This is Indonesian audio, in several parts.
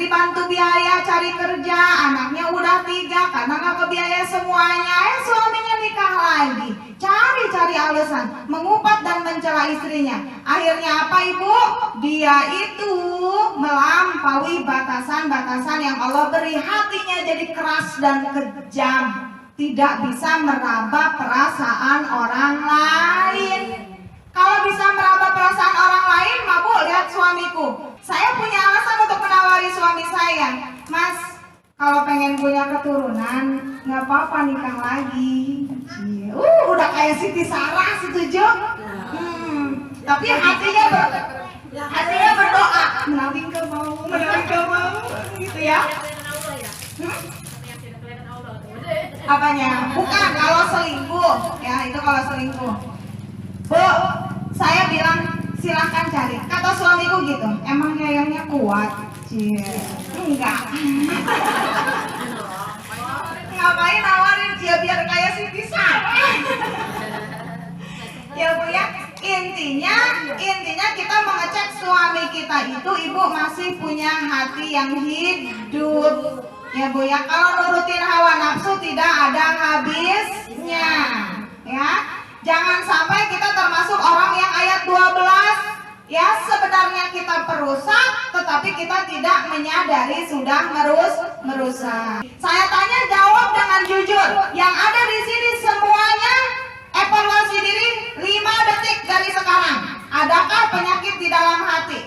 dibantu biaya cari kerja, anaknya udah 3 karena nggak kebiaya semuanya. Suaminya nikah lagi, cari alasan, mengupat dan mencela istrinya. Akhirnya apa ibu? Dia itu melampaui batasan-batasan yang Allah beri. Hatinya jadi keras dan kejam, tidak bisa meraba perasaan orang lain. Kalau bisa meraba perasaan orang lain, mabuk lihat suamiku. Saya punya alasan untuk menawari suami saya. Mas, kalau pengen punya keturunan, nggak apa-apa nikah lagi. Udah kayak Siti Sarah, setuju? Tapi hatinya berdoa, menawi ke mau, gitu ya. Apanya? Bukan, kalau selingkuh, ya itu kalau selingkuh. Bu, saya bilang silahkan cari. Kata suamiku gitu, emang yayangnya kuat? Enggak. Ngapain nawarin dia biar kayak Siti Sarah? Ya Bu ya, intinya kita mengecek suami kita itu, ibu masih punya hati yang hidup. Ya Bu ya, kalau nurutin hawa nafsu tidak ada habisnya. Ya, jangan sampai kita termasuk orang yang ayat 12. Ya, sebenarnya kita perusak, tetapi kita tidak menyadari sudah merusak. Saya tanya, jawab dengan jujur. Yang ada di sini semuanya evaluasi diri 5 detik dari sekarang. Adakah penyakit di dalam hati?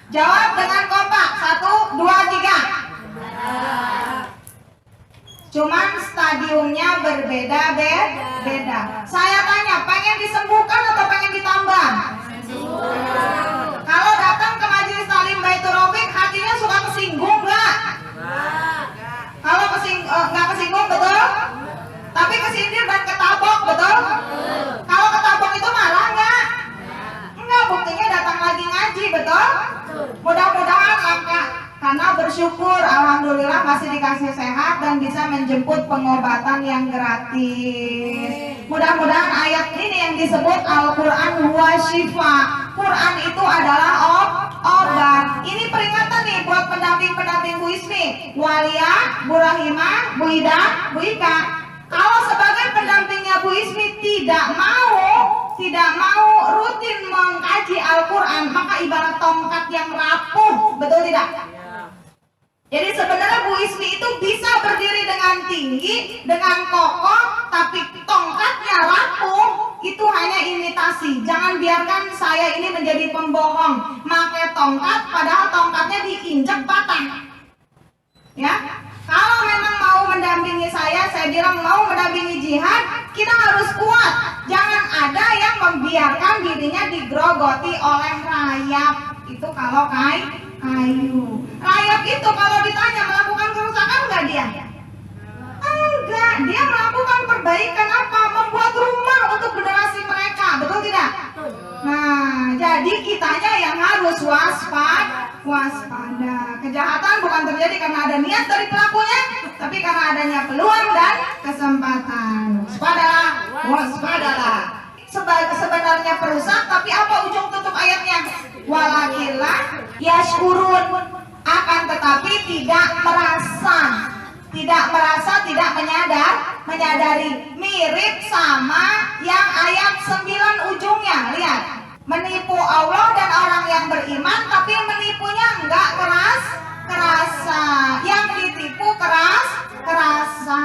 Jawab dengan kompak. 1, 2, 3. Cuman stadiumnya berbeda-beda. Saya tanya, pengen disembuhkan atau pengen ditambah? Kalau datang ke majelis talim Baitur Rafiq, hatinya suka kesinggung nggak? Kalau nggak kesinggung, betul? Tapi kesindir dan ketabok, betul? Kalau ketabok itu marah nggak? Enggak, buktinya datang lagi ngaji, betul? Mudah-mudahan langka. Karena bersyukur, alhamdulillah masih dikasih sehat dan bisa menjemput pengobatan yang gratis. Mudah-mudahan ayat ini yang disebut Al-Quran huwa syifa. Quran itu adalah obat. Ini peringatan nih buat pendamping-pendamping Bu Ismi, Walia, Bu Rahimah, Bu Ida, Bu Ika. Kalau sebagai pendampingnya Bu Ismi tidak mau rutin mengkaji Al-Quran, maka ibarat tongkat yang rapuh, betul tidak? Jadi sebenarnya Bu Ismi itu bisa berdiri dengan tinggi, dengan kokoh, tapi tongkatnya rapuh. Itu hanya imitasi. Jangan biarkan saya ini menjadi pembohong, pakai tongkat padahal tongkatnya diinjak patah. Ya, kalau memang mau mendampingi saya bilang mau mendampingi jihad, kita harus kuat. Jangan ada yang membiarkan dirinya digrogoti oleh rayap. Itu kalau kayu. Rayap itu kalau ditanya melakukan kerusakan enggak dia? Enggak, dia melakukan perbaikan apa? Membuat rumah untuk generasi mereka, betul tidak? Nah, jadi kitanya yang harus waspada. Kejahatan bukan terjadi karena ada niat dari pelakunya, tapi karena adanya peluang dan kesempatan. Waspadalah. Sebenarnya perusak, tapi apa ujung tutup ayatnya? Walakillah yashkurun, akan tetapi tidak merasa, tidak menyadari. Mirip sama yang ayat 9 ujungnya. Lihat, menipu Allah dan orang yang beriman, tapi menipunya enggak kerasa. Yang ditipu kerasa.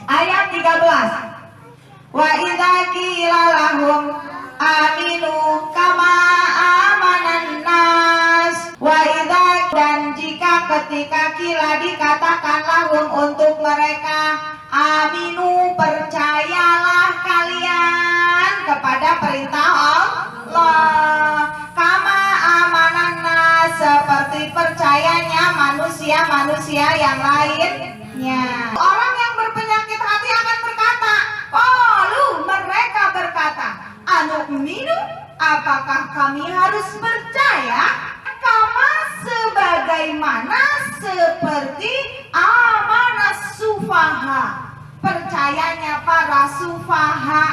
Ayat 13. Wa idza qila lahum aminu kama amanan nas. Wa idza, dan jika ketika qila dikatakan lahum untuk mereka, aminu percayalah kalian kepada perintah Allah, kama amanan nas, seperti percayanya manusia-manusia yang lainnya. Orang yang berpenyakit hati akan berkata, mereka berkata, anu'minu, apakah kami harus percaya? Kama, sebagaimana seperti amanas sufaha, percayanya para sufaha.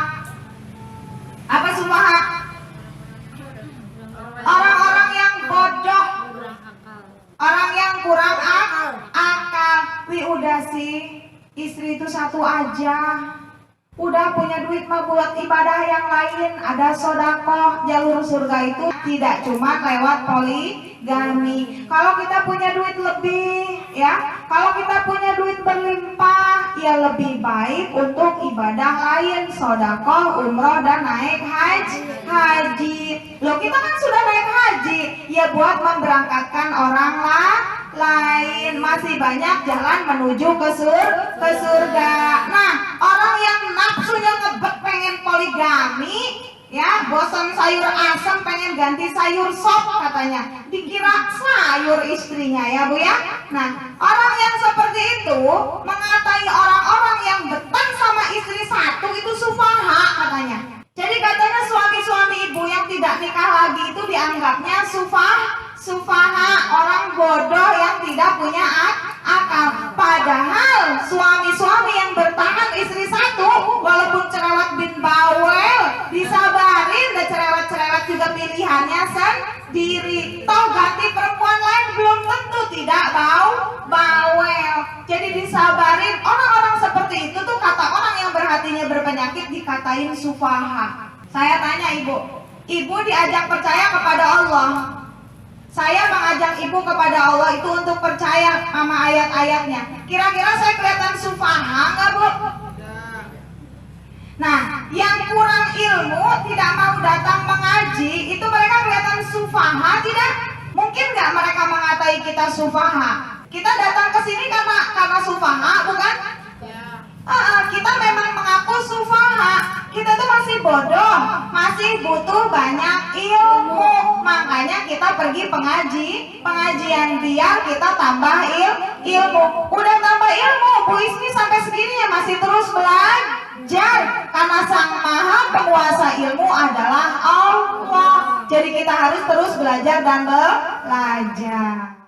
Apa sufaha? Orang-orang yang aja. Udah punya duit mah buat ibadah yang lain, ada sodakoh. Jalur surga itu tidak cuma lewat poligami. Kalau kita punya duit lebih, ya, kalau kita punya duit berlimpah, ya lebih baik untuk ibadah lain, sodakoh, umroh, dan naik haji. Loh, kita kan sudah naik haji, ya buat memberangkatkan orang lain. Masih banyak jalan menuju ke surga. Nah, orang yang nafsunya ngebet pengen poligami, ya, bosan sayur asam pengen ganti sayur sop katanya, dikira sayur istrinya, ya Bu ya. Nah, orang yang seperti itu mengatai orang-orang yang betah sama istri satu itu sufaha katanya. Jadi katanya suami-suami ibu yang tidak nikah lagi itu dianggapnya sufaha, orang bodoh yang tidak punya akal. Padahal suami-suami yang bertahan istri satu, walaupun cerewet bin bawel, disabarin, dan cerewet-cerewet juga pilihannya sendiri. Toh ganti perempuan lain belum tentu tidak bawel. Jadi disabarin. Orang-orang seperti itu tuh kata orang yang berhatinya berpenyakit dikatain sufaha. Saya tanya ibu diajak percaya kepada Allah. Saya mengajak ibu kepada Allah itu untuk percaya sama ayat-ayatnya. Kira-kira saya kelihatan sufaha nggak Bu? Nah, yang kurang ilmu tidak mau datang mengaji itu mereka kelihatan sufaha tidak? Mungkin nggak mereka mengatai kita sufaha? Kita datang ke sini karena sufaha, bukan? Kita memang mengaku sufaha. Kita tuh masih bodoh, masih butuh banyak ilmu. Makanya kita pergi pengajian biar kita tambah ilmu. Udah tambah ilmu, Bu Ismi sampai segini ya masih terus belajar. Karena Sang Maha Penguasa ilmu adalah Allah. Jadi kita harus terus belajar dan belajar.